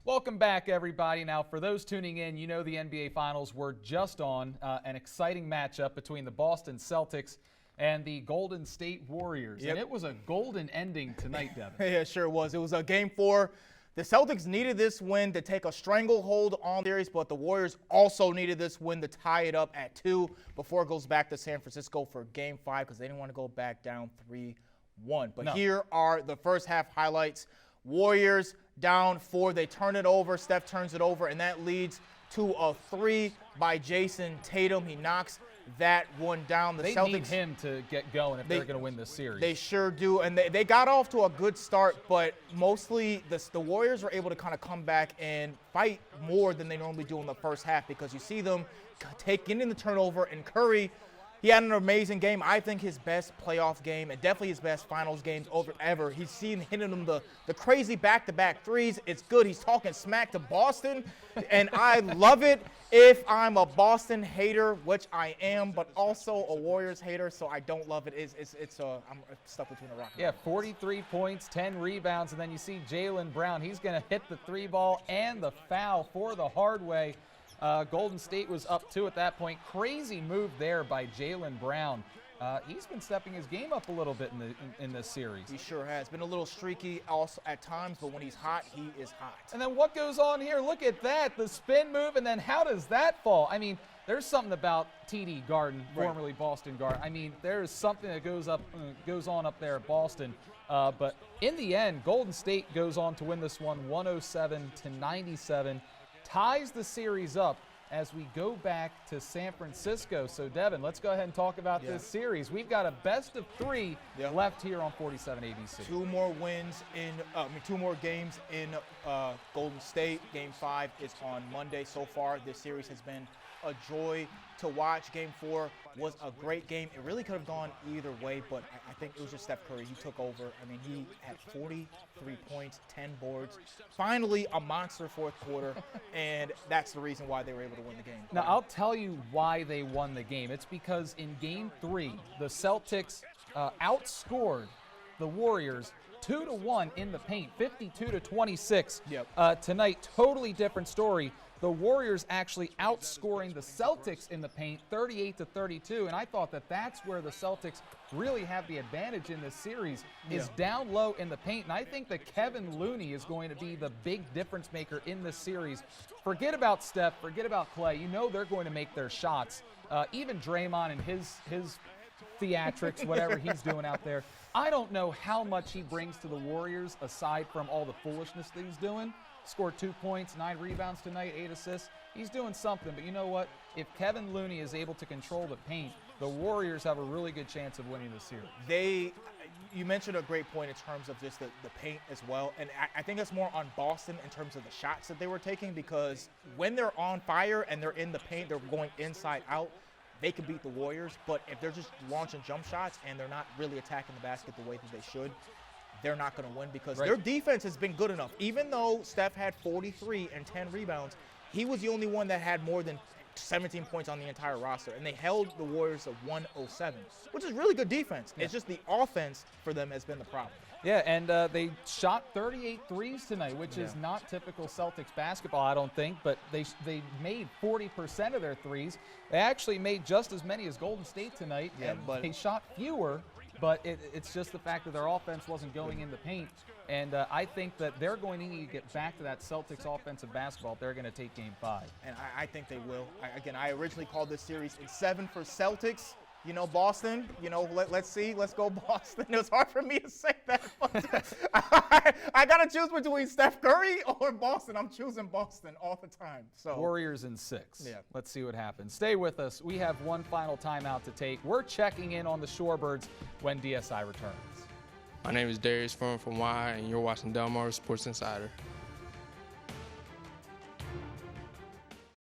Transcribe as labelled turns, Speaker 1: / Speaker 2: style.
Speaker 1: Welcome back, everybody. Now, for those tuning in, you know the NBA Finals were just on. An exciting matchup between the Boston Celtics and the Golden State Warriors.
Speaker 2: Yep.
Speaker 1: And it was a golden ending tonight, Devin.
Speaker 2: Yeah, it sure was. It was a Game 4. The Celtics needed this win to take a stranglehold on the series, but the Warriors also needed this win to tie it up at 2 before it goes back to San Francisco for Game 5 because they didn't want to go back down 3-1. But Here are the first half highlights. Warriors down 4. They turn it over. Steph turns it over, and that leads to a 3 by Jason Tatum. He knocks that one down.
Speaker 1: They
Speaker 2: Celtics
Speaker 1: need him to get going if they're going to win this series.
Speaker 2: They sure do, and they got off to a good start, but mostly the Warriors were able to kind of come back and fight more than they normally do in the first half because you see them taking in the turnover, and Curry, he had an amazing game. I think his best playoff game and definitely his best finals games ever. He's seen hitting them the crazy back-to-back threes. It's good. He's talking smack to Boston, and I love it. If I'm a Boston hater, which I am, but also a Warriors hater, so I don't love it. I'm stuck between a rock and a roll.
Speaker 1: 43 points, 10 rebounds, and then you see Jaylen Brown. He's going to hit the 3-ball and the foul for the hard way. Golden State was up 2 at that point. Crazy move there by Jaylen Brown. He's been stepping his game up a little bit in this series.
Speaker 2: He sure has. Been a little streaky also at times, but when he's hot, he is hot.
Speaker 1: And then what goes on here? Look at that, the spin move, and then how does that fall? I mean, there's something about TD Garden, formerly Boston Garden. I mean, there's something that goes on up there at Boston. But in the end, Golden State goes on to win this one 107-97. Ties the series up as we go back to San Francisco. So, Devin, let's go ahead and talk about this series. We've got a best of 3 left here on 47 ABC.
Speaker 2: 2 more wins in, 2 more games in Golden State. Game 5 is on Monday. So far, this series has been a joy to watch. Game 4 was a great game. It really could have gone either way, but I think it was just Steph Curry. He took over. I mean, he had 43 points, 10 boards. Finally, a monster fourth quarter, and that's the reason why they were able to win the game.
Speaker 1: Now, I'll tell you why they won the game. It's because in Game 3, the Celtics outscored the Warriors 2-1 in the paint, 52-26. Tonight, totally different story. The Warriors actually outscoring the Celtics in the paint 38-32, and I thought that that's where the Celtics really have the advantage in this series, is down low in the paint. And I think that Kevin Looney is going to be the big difference maker in this series. Forget about Steph, forget about Clay. You know they're going to make their shots. Even Draymond and his theatrics, whatever he's doing out there. I don't know how much he brings to the Warriors aside from all the foolishness that he's doing. Scored 2 points, 9 rebounds tonight, 8 assists. He's doing something, but you know what? If Kevin Looney is able to control the paint, the Warriors have a really good chance of winning this series.
Speaker 2: You mentioned a great point in terms of just the paint as well, and I think it's more on Boston in terms of the shots that they were taking, because when they're on fire and they're in the paint, they're going inside out, they can beat the Warriors. But if they're just launching jump shots and they're not really attacking the basket the way that they should, they're not going to win because their defense has been good enough. Even though Steph had 43 and 10 rebounds, he was the only one that had more than 17 points on the entire roster, and they held the Warriors to 107, which is really good defense. It's just the offense for them has been the problem.
Speaker 1: Yeah, and they shot 38 threes tonight, which is not typical Celtics basketball, I don't think, but they made 40% of their threes. They actually made just as many as Golden State tonight, and they shot fewer. But it's just the fact that their offense wasn't going in the paint. And I think that they're going to need to get back to that Celtics offensive basketball if they're going to take Game 5.
Speaker 2: And I think they will. I originally called this series in 7 for Celtics. You know, Boston, let's see. Let's go Boston. It was hard for me to say that. I got to choose between Steph Curry or Boston. I'm choosing Boston all the time. So
Speaker 1: Warriors in 6. Yeah. Let's see what happens. Stay with us. We have one final timeout to take. We're checking in on the Shorebirds when DSI returns.
Speaker 3: My name is Darius from Y, and you're watching Delmarva Sports Insider.